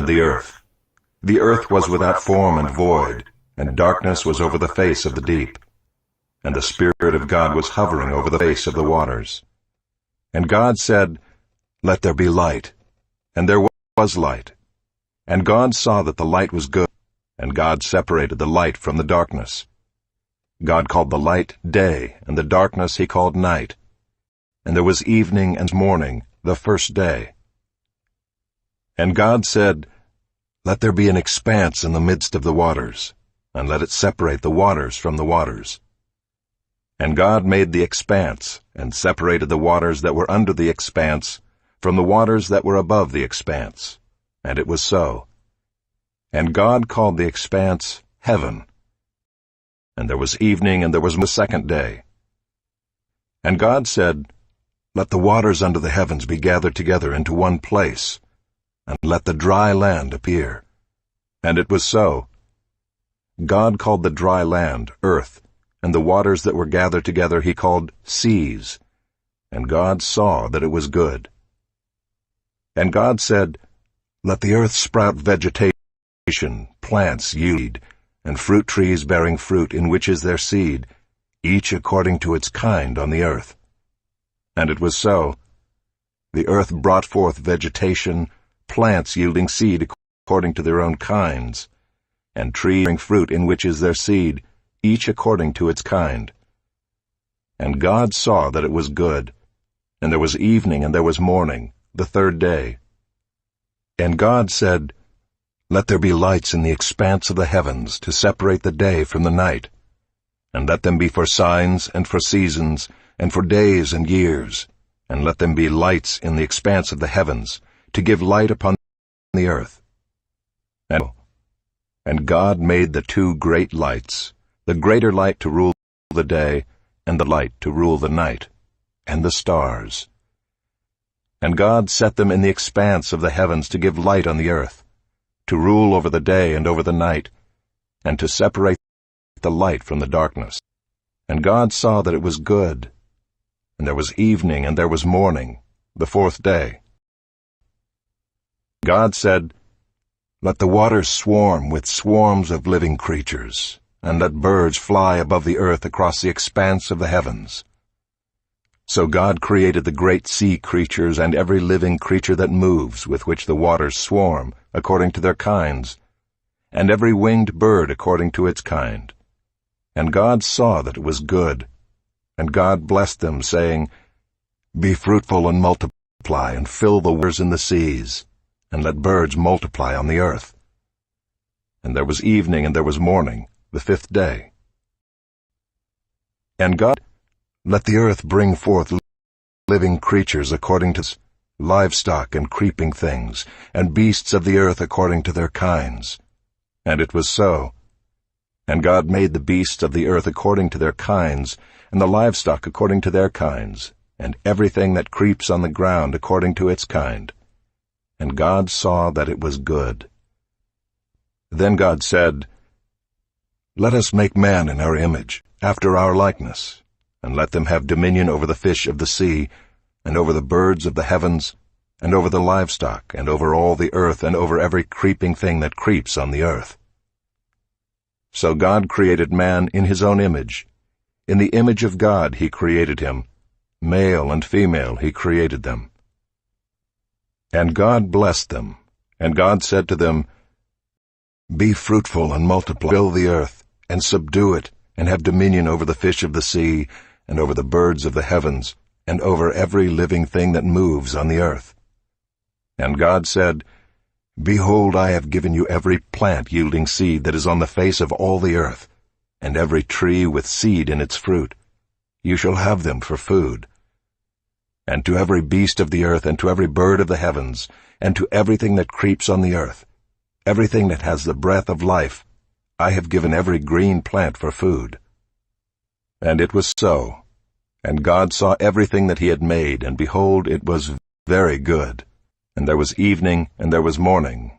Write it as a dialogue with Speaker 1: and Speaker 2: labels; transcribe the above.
Speaker 1: the earth. The earth was without form and void, and darkness was over the face of the deep. And the Spirit of God was hovering over the face of the waters. And God said, "Let there be light." And there was light. And God saw that the light was good, and God separated the light from the darkness. God called the light day, and the darkness he called night. And there was evening and morning, the first day. And God said, "Let there be an expanse in the midst of the waters, and let it separate the waters from the waters." And God made the expanse, and separated the waters that were under the expanse from the waters that were above the expanse. And it was so. And God called the expanse heaven. And there was evening, and there was the second day. And God said, "Let the waters under the heavens be gathered together into one place, and let the dry land appear." And it was so. God called the dry land earth, and the waters that were gathered together he called seas. And God saw that it was good. And God said, "Let the earth sprout vegetation, plants yield, and fruit trees bearing fruit in which is their seed, each according to its kind on the earth." And it was so. The earth brought forth vegetation, plants yielding seed according to their own kinds, and trees bearing fruit in which is their seed, each according to its kind. And God saw that it was good. And there was evening and there was morning, the third day. And God said, "Let there be lights in the expanse of the heavens to separate the day from the night, and let them be for signs and for seasons and for days and years, and let them be lights in the expanse of the heavens to give light upon the earth." And God made the two great lights, the greater light to rule the day, and the light to rule the night, and the stars. And God set them in the expanse of the heavens to give light on the earth, to rule over the day and over the night, and to separate the light from the darkness. And God saw that it was good. And there was evening and there was morning, the fourth day. God said, "Let the waters swarm with swarms of living creatures, and let birds fly above the earth across the expanse of the heavens." So God created the great sea creatures and every living creature that moves, with which the waters swarm, according to their kinds, and every winged bird according to its kind. And God saw that it was good. And God blessed them, saying, "Be fruitful and multiply, and fill the waters in the seas, and let birds multiply on the earth." And there was evening and there was morning, the fifth day. And God, "Let the earth bring forth living creatures according to livestock and creeping things, and beasts of the earth according to their kinds." And it was so. And God made the beasts of the earth according to their kinds, and the livestock according to their kinds, and everything that creeps on the ground according to its kind. And God saw that it was good. Then God said, "Let us make man in our image, after our likeness, and let them have dominion over the fish of the sea, and over the birds of the heavens, and over the livestock, and over all the earth, and over every creeping thing that creeps on the earth." So God created man in his own image. In the image of God he created him. Male and female he created them. And God blessed them. And God said to them, "Be fruitful and multiply, fill the earth, and subdue it, and have dominion over the fish of the sea, and over the birds of the heavens, and over every living thing that moves on the earth." And God said, "Behold, I have given you every plant yielding seed that is on the face of all the earth, and every tree with seed in its fruit. You shall have them for food. And to every beast of the earth, and to every bird of the heavens, and to everything that creeps on the earth, everything that has the breath of life, I have given every green plant for food." And it was so. And God saw everything that he had made, and behold, it was very good. And there was evening and there was morning,